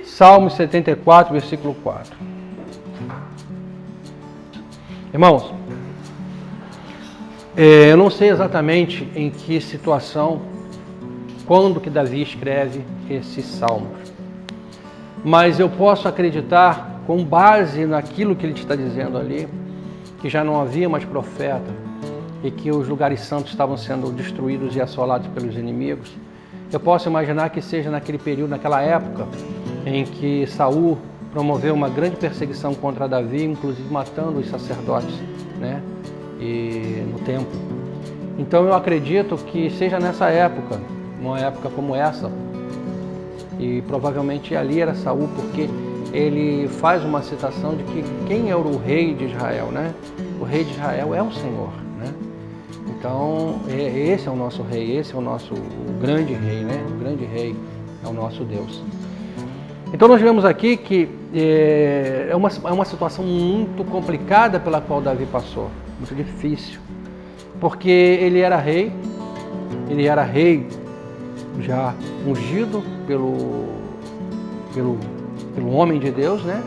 Salmo 74, versículo 4. Irmãos, eu não sei exatamente em que situação, quando que Davi escreve esses salmos, mas eu posso acreditar, com base naquilo que ele está dizendo ali, que já não havia mais profeta e que os lugares santos estavam sendo destruídos e assolados pelos inimigos. Eu posso imaginar que seja naquele período, naquela época, em que Saul promoveu uma grande perseguição contra Davi, inclusive matando os sacerdotes, né? E no templo. Então eu acredito que seja nessa época, uma época como essa, e provavelmente ali era Saul, porque ele faz uma citação de que quem era o rei de Israel, né? O rei de Israel é o Senhor, né? Então esse é o nosso rei, esse é o grande rei, né? O grande rei é o nosso Deus. Então nós vemos aqui que é uma situação muito complicada pela qual Davi passou, muito difícil, porque ele era rei já ungido pelo homem de Deus, né?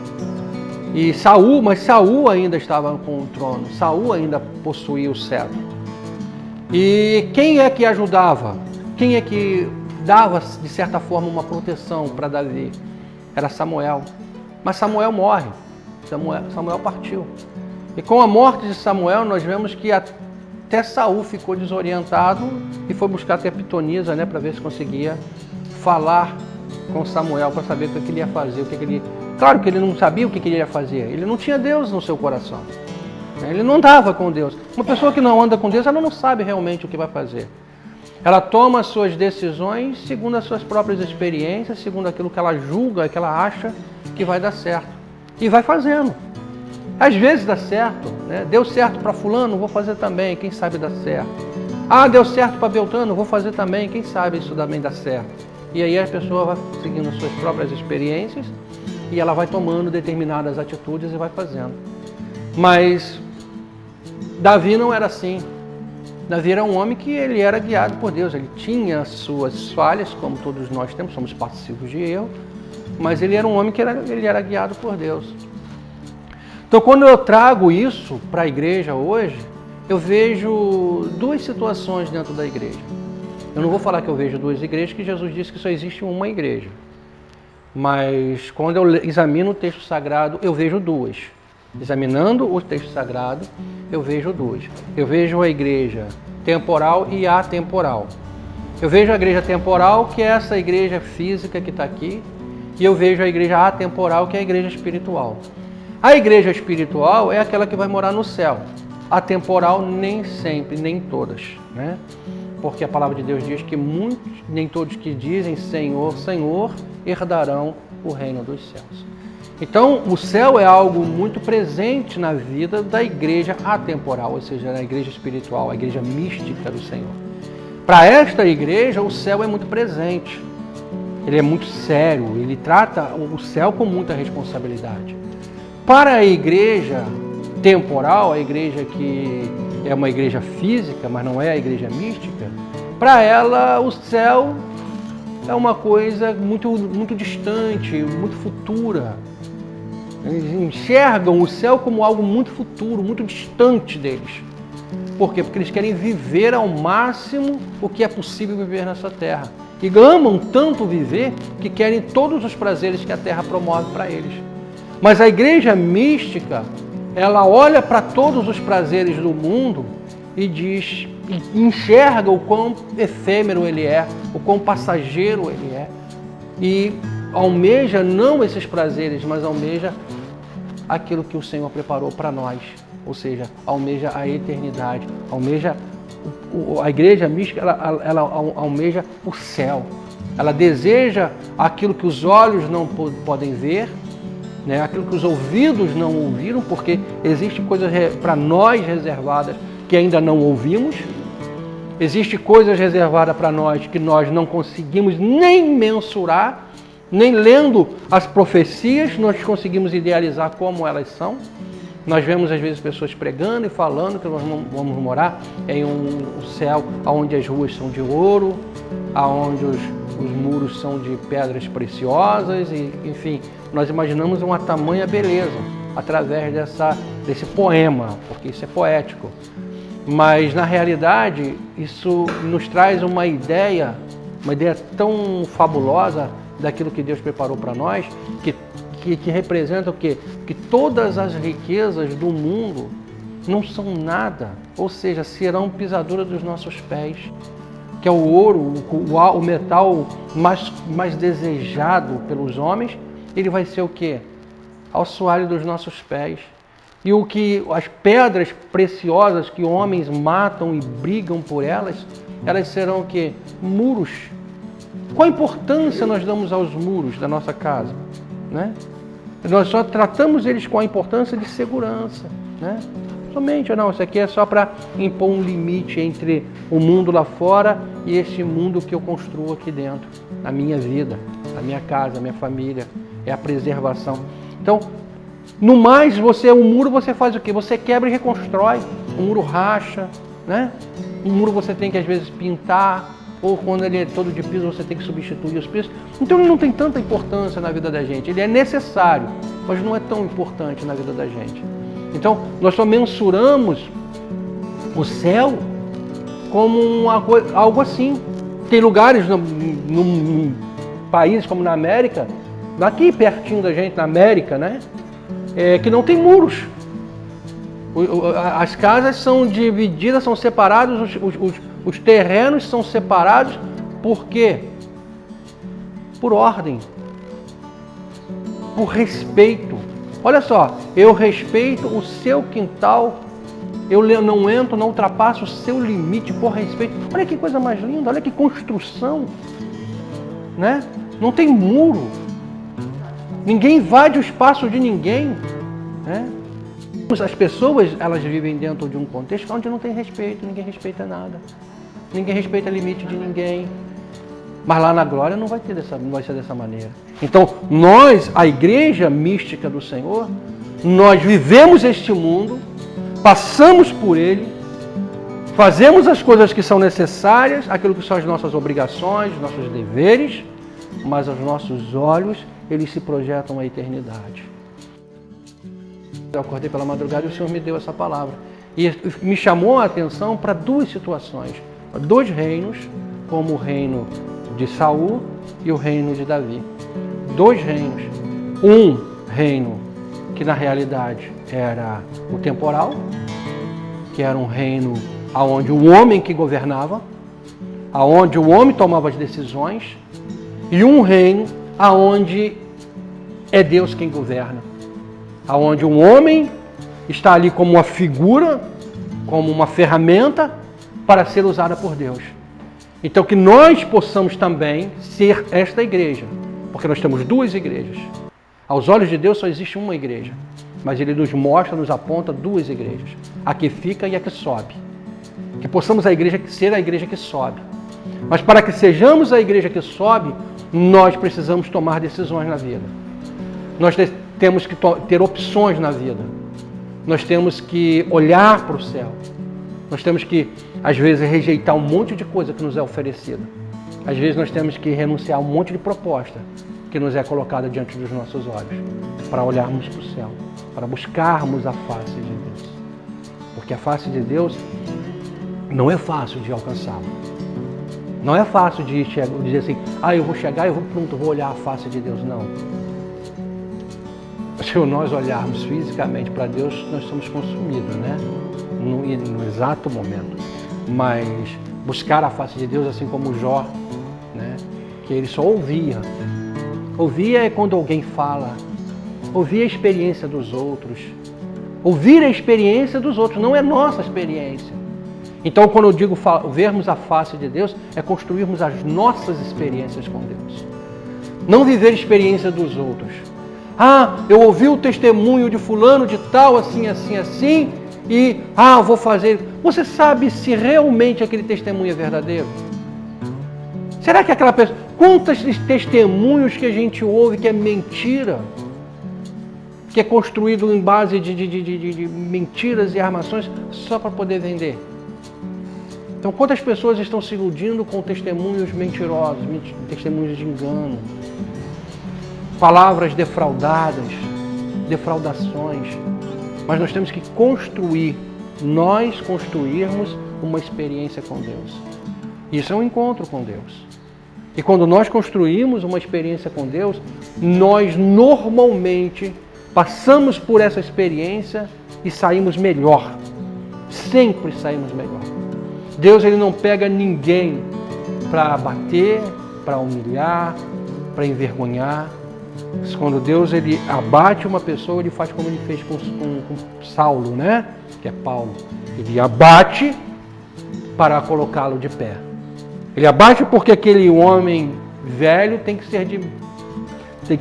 E mas Saul ainda estava com o trono, Saul ainda possuía o cetro. E quem é que ajudava? Quem é que dava, de certa forma, uma proteção para Davi? Era Samuel. Mas Samuel morre. Samuel partiu. E com a morte de Samuel, nós vemos que até Saul ficou desorientado e foi buscar até Pitonisa, né, para ver se conseguia falar com Samuel, para saber o que ele ia fazer. Claro que ele não sabia o que ele ia fazer. Ele não tinha Deus no seu coração. Ele não andava com Deus. Uma pessoa que não anda com Deus, ela não sabe realmente o que vai fazer. Ela toma as suas decisões segundo as suas próprias experiências, segundo aquilo que ela julga, que ela acha que vai dar certo. E vai fazendo. Às vezes dá certo, né? Deu certo para fulano, vou fazer também, quem sabe dá certo. Ah, deu certo para Beltrano, vou fazer também, quem sabe isso também dá certo. E aí a pessoa vai seguindo as suas próprias experiências e ela vai tomando determinadas atitudes e vai fazendo. Mas Davi não era assim. Davi era um homem que ele era guiado por Deus, ele tinha suas falhas, como todos nós temos, somos passivos de erro, mas ele era um homem que ele era guiado por Deus. Então, quando eu trago isso para a igreja hoje, eu vejo duas situações dentro da igreja. Eu não vou falar que eu vejo duas igrejas, que Jesus disse que só existe uma igreja. Mas quando eu examino o texto sagrado, eu vejo duas. Examinando o texto sagrado, eu vejo duas. Eu vejo a igreja temporal e atemporal. Eu vejo a igreja temporal, que é essa igreja física que está aqui, e eu vejo a igreja atemporal, que é a igreja espiritual. A igreja espiritual é aquela que vai morar no céu. A temporal nem sempre, nem todas, né? Porque a palavra de Deus diz que nem todos que dizem Senhor, Senhor, herdarão o reino dos céus. Então, o céu é algo muito presente na vida da igreja atemporal, ou seja, na igreja espiritual, a igreja mística do Senhor. Para esta igreja, o céu é muito presente. Ele é muito sério, ele trata o céu com muita responsabilidade. Para a igreja temporal, a igreja que é uma igreja física, mas não é a igreja mística, para ela o céu é uma coisa muito distante, muito futura. Eles enxergam o céu como algo muito futuro, muito distante deles. Por quê? Porque eles querem viver ao máximo o que é possível viver nessa terra. E amam tanto viver que querem todos os prazeres que a terra promove para eles. Mas a igreja mística, ela olha para todos os prazeres do mundo e enxerga o quão efêmero ele é, o quão passageiro ele é. E almeja não esses prazeres, mas almeja aquilo que o Senhor preparou para nós. Ou seja, almeja a eternidade, almeja a igreja mística, ela almeja o céu. Ela deseja aquilo que os olhos não podem ver, né? Aquilo que os ouvidos não ouviram, porque existem coisas para nós reservadas que ainda não ouvimos. Existem coisas reservadas para nós que nós não conseguimos nem mensurar, nem lendo as profecias nós conseguimos idealizar como elas são. Nós vemos às vezes pessoas pregando e falando que nós vamos morar em um céu onde as ruas são de ouro, onde os muros são de pedras preciosas e, enfim, nós imaginamos uma tamanha beleza através desse poema, porque isso é poético. Mas, na realidade, isso nos traz uma ideia tão fabulosa daquilo que Deus preparou para nós, que representa o quê? Que todas as riquezas do mundo não são nada, ou seja, serão pisadura dos nossos pés, que é o ouro, o metal mais desejado pelos homens, ele vai ser o quê? Ao soalho dos nossos pés. E as pedras preciosas que homens matam e brigam por elas serão o quê? Muros. Qual a importância nós damos aos muros da nossa casa? Né? Nós só tratamos eles com a importância de segurança. Né? Somente, não, isso aqui é só para impor um limite entre o mundo lá fora e este mundo que eu construo aqui dentro, na minha vida, na minha casa, na minha família. É a preservação. Então, no mais, o muro você faz o quê? Você quebra e reconstrói. O muro racha, né? O muro você tem que às vezes pintar, ou quando ele é todo de piso você tem que substituir os pisos. Então ele não tem tanta importância na vida da gente. Ele é necessário, mas não é tão importante na vida da gente. Então nós só mensuramos o céu como algo assim. Tem lugares no países como na América, daqui pertinho da gente, na América, né? Que não tem muros. As casas são divididas, são separados, os terrenos são separados. Por quê? Por ordem, por respeito. Olha só, eu respeito o seu quintal, eu não entro, não ultrapasso o seu limite por respeito. Olha que coisa mais linda, olha que construção, né? Não tem muro. Ninguém invade o espaço de ninguém, né? As pessoas, elas vivem dentro de um contexto onde não tem respeito, ninguém respeita nada. Ninguém respeita o limite de ninguém. Mas lá na glória não vai ser dessa maneira. Então, nós, a igreja mística do Senhor, nós vivemos este mundo, passamos por ele, fazemos as coisas que são necessárias, aquilo que são as nossas obrigações, os nossos deveres, mas aos nossos olhos eles se projetam à eternidade. Eu acordei pela madrugada e o Senhor me deu essa palavra. E me chamou a atenção para duas situações. Dois reinos, como o reino de Saul e o reino de Davi. Dois reinos. Um reino que na realidade era o temporal, que era um reino onde o homem que governava, onde o homem tomava as decisões, e um reino onde é Deus quem governa, onde um homem está ali como uma figura, como uma ferramenta para ser usada por Deus. Então que nós possamos também ser esta igreja, porque nós temos duas igrejas. Aos olhos de Deus só existe uma igreja, mas Ele nos mostra, nos aponta duas igrejas, a que fica e a que sobe. Que possamos ser a igreja que sobe. Mas para que sejamos a igreja que sobe, nós precisamos tomar decisões na vida. Nós temos que ter opções na vida. Nós temos que olhar para o céu. Nós temos que, às vezes, rejeitar um monte de coisa que nos é oferecida. Às vezes nós temos que renunciar a um monte de proposta que nos é colocada diante dos nossos olhos, para olharmos para o céu, para buscarmos a face de Deus. Porque a face de Deus não é fácil de alcançá-la. Não é fácil de dizer assim, eu vou chegar, vou olhar a face de Deus. Não. Se nós olharmos fisicamente para Deus, nós somos consumidos, né? No exato momento. Mas buscar a face de Deus, assim como Jó, né? Que ele só ouvia. Ouvia é quando alguém fala. Ouvir a experiência dos outros. Ouvir a experiência dos outros, não é nossa experiência. Então, quando eu digo vermos a face de Deus, é construirmos as nossas experiências com Deus. Não viver a experiência dos outros. Eu ouvi o testemunho de fulano de tal, assim, assim, assim, e eu vou fazer. Você sabe se realmente aquele testemunho é verdadeiro? Será que aquela pessoa... Quantos testemunhos que a gente ouve que é mentira? Que é construído em base de mentiras e armações só para poder vender? Então, quantas pessoas estão se iludindo com testemunhos mentirosos, testemunhos de engano, palavras defraudadas, defraudações. Mas nós temos que nós construirmos uma experiência com Deus. Isso é um encontro com Deus. E quando nós construímos uma experiência com Deus, nós normalmente passamos por essa experiência e saímos melhor. Sempre saímos melhor. Deus, ele não pega ninguém para bater, para humilhar, para envergonhar. Quando Deus, ele abate uma pessoa, ele faz como ele fez com Saulo, né? Que é Paulo. Ele abate para colocá-lo de pé. Ele abate porque aquele homem velho tem que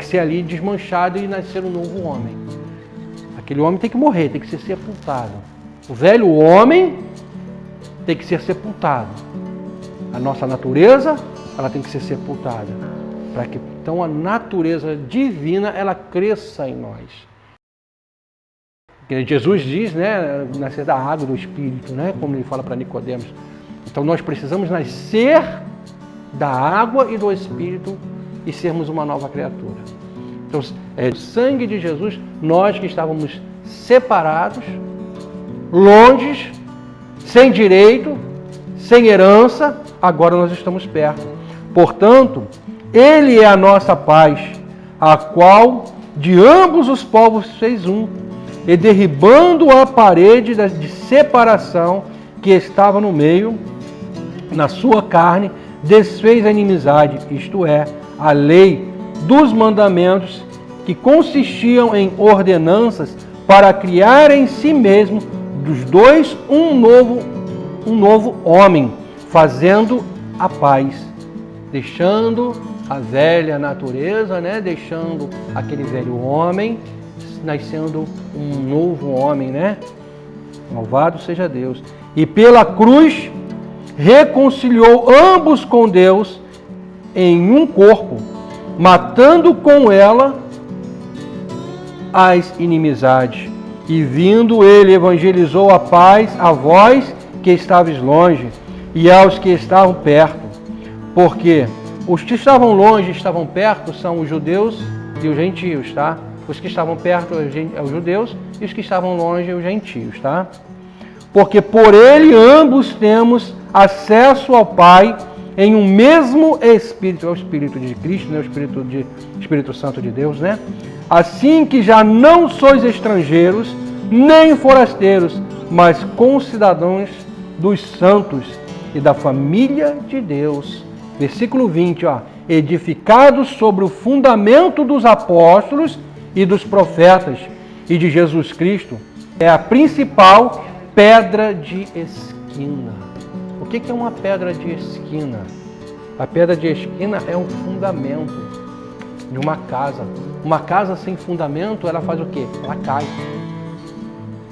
ser ali desmanchado e nascer um novo homem. Aquele homem tem que morrer, tem que ser sepultado. O velho homem tem que ser sepultado. A nossa natureza, ela tem que ser sepultada. Para que então a natureza divina, ela cresça em nós. Porque Jesus diz, né, nascer da água do Espírito, né, como ele fala para Nicodemos. Então nós precisamos nascer da água e do Espírito e sermos uma nova criatura. Então, o sangue de Jesus, nós que estávamos separados, longe, sem direito, sem herança, agora nós estamos perto. Portanto, Ele é a nossa paz, a qual de ambos os povos fez um, e derribando a parede de separação que estava no meio, na sua carne, desfez a inimizade, isto é, a lei dos mandamentos que consistiam em ordenanças para criar em si mesmo dos dois um novo homem, fazendo a paz, deixando a velha natureza, né? Deixando aquele velho homem, nascendo um novo homem, né? Louvado seja Deus. E pela cruz reconciliou ambos com Deus em um corpo, matando com ela as inimizades. E vindo ele evangelizou a paz a vós que estáveis longe e aos que estavam perto. Porque os que estavam longe e estavam perto são os judeus e os gentios, tá? Os que estavam perto são os judeus e os que estavam longe os gentios, tá? Porque por ele ambos temos acesso ao Pai em um mesmo Espírito, é o Espírito de Cristo, né? O Espírito Santo de Deus, né? Assim que já não sois estrangeiros, nem forasteiros, mas concidadãos dos santos e da família de Deus. Versículo 20, ó. Edificados sobre o fundamento dos apóstolos e dos profetas e de Jesus Cristo, é a principal pedra de esquina. O que é uma pedra de esquina? A pedra de esquina é um fundamento de uma casa. Uma casa sem fundamento, ela faz o quê? Ela cai,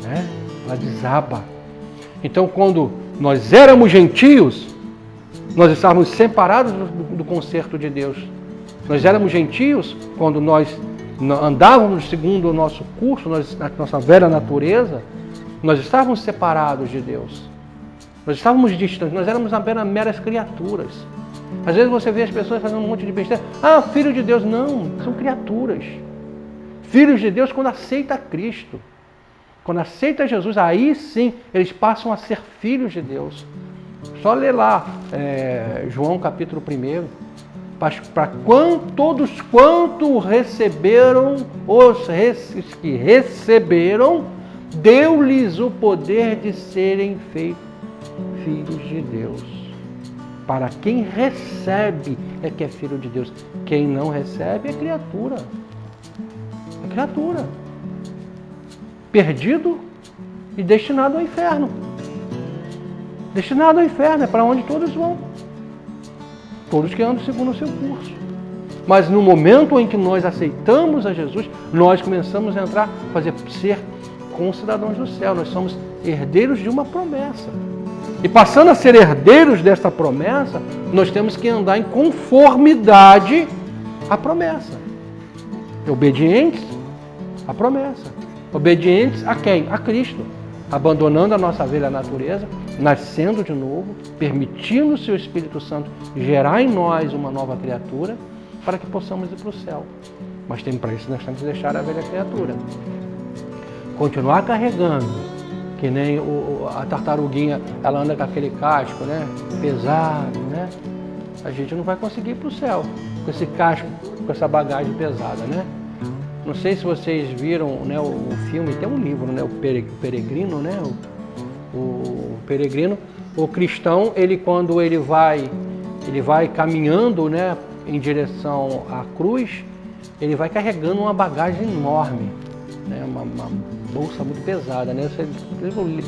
né? Ela desaba. Então, quando nós éramos gentios, nós estávamos separados do concerto de Deus. Nós éramos gentios quando nós andávamos segundo o nosso curso, na nossa velha natureza, nós estávamos separados de Deus. Nós estávamos distantes, nós éramos apenas meras criaturas. Às vezes você vê as pessoas fazendo um monte de besteira. Ah, filho de Deus. Não, são criaturas. Filhos de Deus quando aceita Cristo. Quando aceita Jesus, aí sim eles passam a ser filhos de Deus. Só ler lá, João capítulo 1. Para todos quanto receberam, os que receberam, deu-lhes o poder de serem feitos filhos de Deus. Para quem recebe é que é filho de Deus. Quem não recebe é criatura. É criatura. Perdido e destinado ao inferno. Destinado ao inferno, é para onde todos vão. Todos que andam segundo o seu curso. Mas no momento em que nós aceitamos a Jesus, nós começamos a entrar, ser concidadãos do céu. Nós somos herdeiros de uma promessa. E passando a ser herdeiros desta promessa, nós temos que andar em conformidade à promessa. Obedientes à promessa. Obedientes a quem? A Cristo. Abandonando a nossa velha natureza, nascendo de novo, permitindo o seu Espírito Santo gerar em nós uma nova criatura, para que possamos ir para o céu. Mas para isso nós temos que deixar a velha criatura. Continuar carregando, que nem a tartaruguinha, ela anda com aquele casco, né? Pesado, né? A gente não vai conseguir ir para o céu com esse casco, com essa bagagem pesada, né? Não sei se vocês viram, né, o filme, tem um livro, né? O Peregrino, né? O Peregrino, o cristão, quando ele vai caminhando, né, em direção à cruz, ele vai carregando uma bagagem enorme, né, uma bolsa muito pesada, né?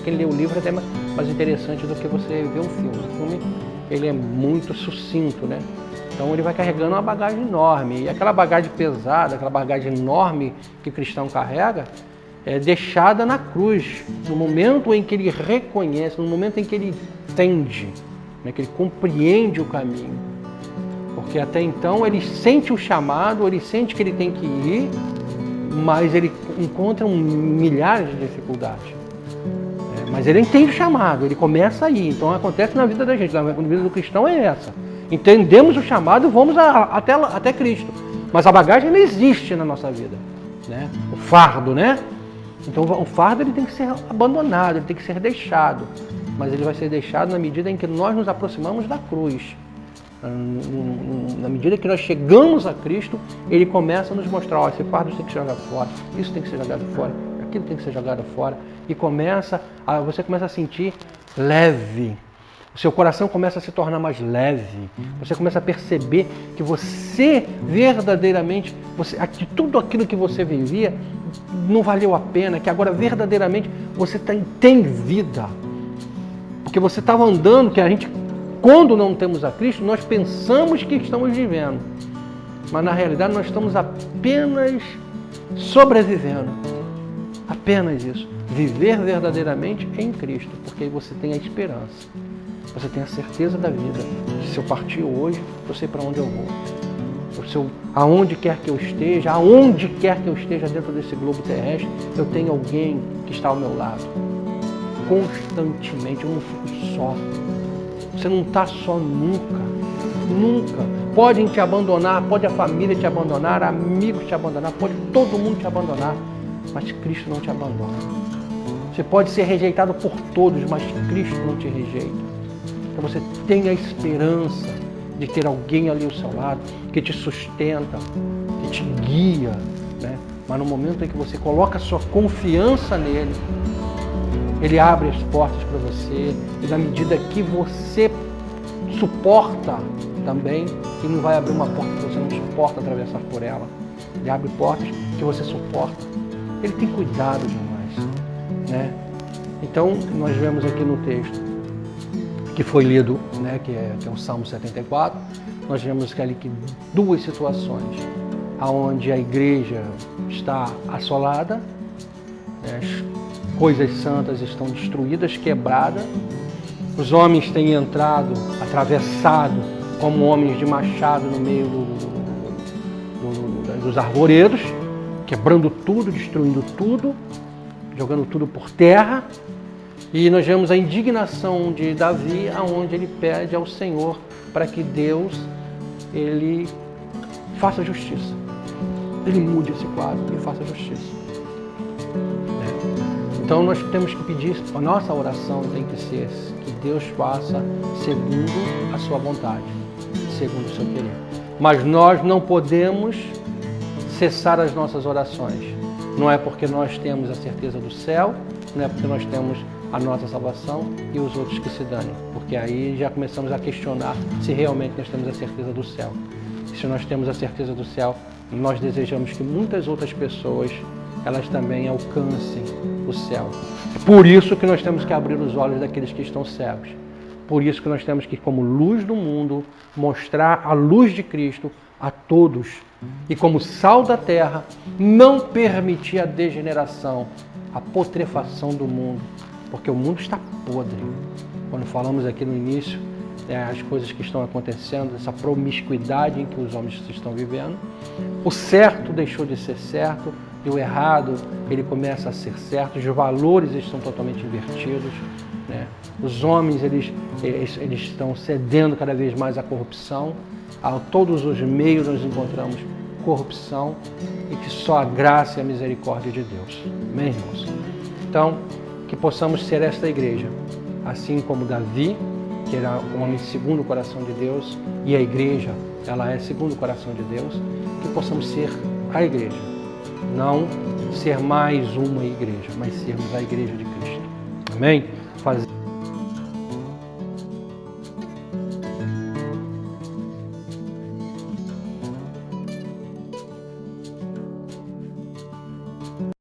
Quem lê o livro é até mais interessante do que você ver um filme. O filme, ele é muito sucinto, né? Então ele vai carregando uma bagagem enorme, e aquela bagagem pesada, aquela bagagem enorme que o cristão carrega, é deixada na cruz, no momento em que ele reconhece, no momento em que ele entende, né, que ele compreende o caminho. Porque até então ele sente o chamado, ele sente que ele tem que ir, mas ele encontra milhares de dificuldades. Mas ele entende o chamado, ele começa a ir. Então acontece na vida da gente, na vida do cristão é essa. Entendemos o chamado e vamos até Cristo. Mas a bagagem não existe na nossa vida, né? O fardo, né? Então o fardo ele tem que ser abandonado, ele tem que ser deixado. Mas ele vai ser deixado na medida em que nós nos aproximamos da cruz. Na medida que nós chegamos a Cristo, ele começa a nos mostrar, esse fardo tem que ser jogado fora, isso tem que ser jogado fora, aquilo tem que ser jogado fora. E você começa a sentir leve. O seu coração começa a se tornar mais leve. Você começa a perceber que você verdadeiramente, que tudo aquilo que você vivia não valeu a pena, que agora verdadeiramente você tem vida. Porque você estava andando, que a gente, quando não temos a Cristo, nós pensamos que estamos vivendo. Mas na realidade nós estamos apenas sobrevivendo. Apenas isso. Viver verdadeiramente em Cristo, porque aí você tem a esperança. Você tem a certeza da vida. Se eu partir hoje, eu sei para onde eu vou. Aonde quer que eu esteja dentro desse globo terrestre, eu tenho alguém que está ao meu lado. Constantemente, eu não fico só. Você não está só nunca. Nunca. Podem te abandonar, pode a família te abandonar, amigos te abandonar, pode todo mundo te abandonar, mas Cristo não te abandona. Você pode ser rejeitado por todos, mas Cristo não te rejeita. Então você tem a esperança de ter alguém ali ao seu lado, que te sustenta, que te guia, né? Mas no momento em que você coloca a sua confiança nele, ele abre as portas para você, e na medida que você suporta também, ele não vai abrir uma porta que você não suporta atravessar por ela. Ele abre portas que você suporta. Ele tem cuidado de nós, né? Então, nós vemos aqui no texto que foi lido, né, que é o Salmo 74, nós vemos que ali que duas situações, onde a igreja está assolada, né, as coisas santas estão destruídas, quebradas, os homens têm entrado, atravessado, como homens de machado no meio dos arvoredos, quebrando tudo, destruindo tudo, jogando tudo por terra. E nós vemos a indignação de Davi, aonde ele pede ao Senhor para que Deus ele faça justiça. Ele mude esse quadro e faça justiça. Então nós temos que pedir, a nossa oração tem que ser que Deus faça segundo a sua vontade, segundo o seu querer. Mas nós não podemos cessar as nossas orações. Não é porque nós temos a certeza do céu, não é porque nós temos a nossa salvação e os outros que se danem. Porque aí já começamos a questionar se realmente nós temos a certeza do céu. E se nós temos a certeza do céu, nós desejamos que muitas outras pessoas, elas também alcancem o céu. É por isso que nós temos que abrir os olhos daqueles que estão cegos. Por isso que nós temos que, como luz do mundo, mostrar a luz de Cristo a todos. E como sal da terra, não permitir a degeneração, a putrefação do mundo. Porque o mundo está podre. Quando falamos aqui no início, as coisas que estão acontecendo, essa promiscuidade em que os homens estão vivendo, o certo deixou de ser certo e o errado, ele começa a ser certo, os valores estão totalmente invertidos. né? Os homens eles estão cedendo cada vez mais à corrupção. A todos os meios nós encontramos corrupção e que só a graça e a misericórdia de Deus. Amém, irmãos? Então, que possamos ser esta igreja, assim como Davi, que era um homem segundo o coração de Deus, e a igreja, ela é segundo o coração de Deus, que possamos ser a igreja. Não ser mais uma igreja, mas sermos a igreja de Cristo. Amém?